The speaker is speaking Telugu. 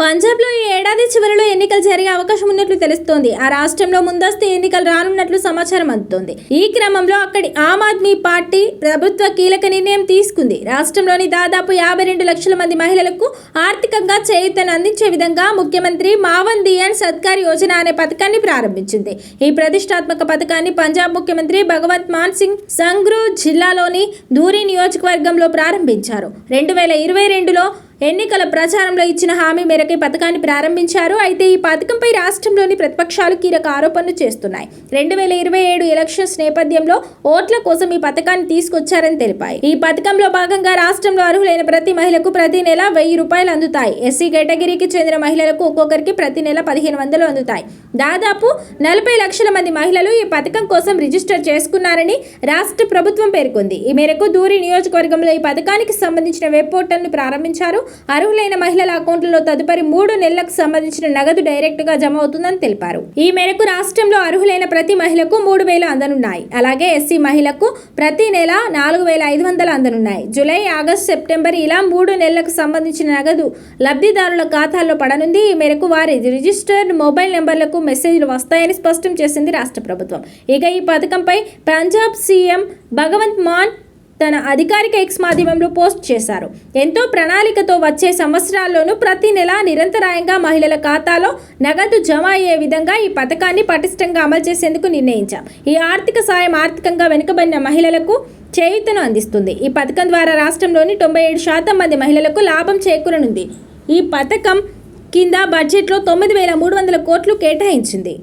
పంజాబ్లో ఈ ఏడాది చివరిలో ఎన్నికలు జరిగే అవకాశం ఉన్నట్లు తెలుస్తోంది. ఆ రాష్ట్రంలో ముందస్తు ఎన్నికలు రానున్నట్లు సమాచారం అందుతోంది. ఈ క్రమంలో అక్కడి ఆమ్ ఆద్మీ పార్టీ ప్రభుత్వ కీలక నిర్ణయం తీసుకుంది. రాష్ట్రంలోని దాదాపు 52 లక్షల మంది మహిళలకు ఆర్థికంగా చేయూతను అందించే విధంగా ముఖ్యమంత్రి మావన్ దియాన్ సత్కార్ యోజన అనే పథకాన్ని ప్రారంభించింది. ఈ ప్రతిష్టాత్మక పథకాన్ని పంజాబ్ ముఖ్యమంత్రి భగవంత్ మాన్ సింగ్ సంగ్రూ జిల్లాలోని ధూరి నియోజకవర్గంలో ప్రారంభించారు. 2022లో ఎన్నికల ప్రచారంలో ఇచ్చిన హామీ మేరకు ఈ పథకాన్ని ప్రారంభించారు. అయితే ఈ పథకంపై రాష్ట్రంలోని ప్రతిపక్షాలు కీలక ఆరోపణలు చేస్తున్నాయి. 2027 ఎలక్షన్స్ నేపథ్యంలో ఓట్ల కోసం ఈ పథకాన్ని తీసుకొచ్చారని తెలిపాయి. ఈ పథకంలో భాగంగా రాష్ట్రంలో అర్హులైన ప్రతి మహిళకు ప్రతి నెల 1000 రూపాయలు అందుతాయి. ఎస్సీ కేటగిరీకి చెందిన మహిళలకు ఒక్కొక్కరికి ప్రతి నెల 1500 అందుతాయి. దాదాపు 40 లక్షల మంది మహిళలు ఈ పథకం కోసం రిజిస్టర్ చేసుకున్నారని రాష్ట్ర ప్రభుత్వం పేర్కొంది. ఈ మేరకు ధూరి నియోజకవర్గంలో ఈ పథకానికి సంబంధించిన వెబ్ పోర్టల్ను ప్రారంభించారు. అర్హులైన మహిళల అకౌంట్లలో తదుపరి 3 నెలలకు సంబంధించిన నగదు డైరెక్ట్ గా జమ అవుతుందని తెలిపారు. ఈ మేరకు రాష్ట్రంలో అర్హులైన ప్రతి మహిళకు 3000 అందనున్నాయి. అలాగే ఎస్సీ మహిళకు ప్రతి నెల 4500 అందనున్నాయి. జూలై, ఆగస్టు, సెప్టెంబర్ ఇలా 3 నెలలకు సంబంధించిన నగదు లబ్ధిదారుల ఖాతాల్లో పడనుంది. ఈ మేరకు వారి రిజిస్టర్డ్ మొబైల్ నెంబర్లకు మెసేజ్లు వస్తాయని స్పష్టం చేసింది రాష్ట్ర ప్రభుత్వం. ఇక ఈ పథకంపై పంజాబ్ సీఎం భగవంత్ మాన్ తన అధికారిక ఎక్స్ మాధ్యమంలో పోస్ట్ చేశారు. ఎంతో ప్రణాళికతో వచ్చే సంవత్సరాల్లోనూ ప్రతి నెల నిరంతరాయంగా మహిళల ఖాతాలో నగదు జమ అయ్యే విధంగా ఈ పథకాన్ని పటిష్టంగా అమలు చేసేందుకు నిర్ణయించాం. ఈ ఆర్థిక సాయం ఆర్థికంగా వెనుకబడిన మహిళలకు చేయూతను అందిస్తుంది. ఈ పథకం ద్వారా రాష్ట్రంలోని 97% మంది మహిళలకు లాభం చేకూరనుంది. ఈ పథకం కింద బడ్జెట్లో 9300 కోట్లు కేటాయించింది.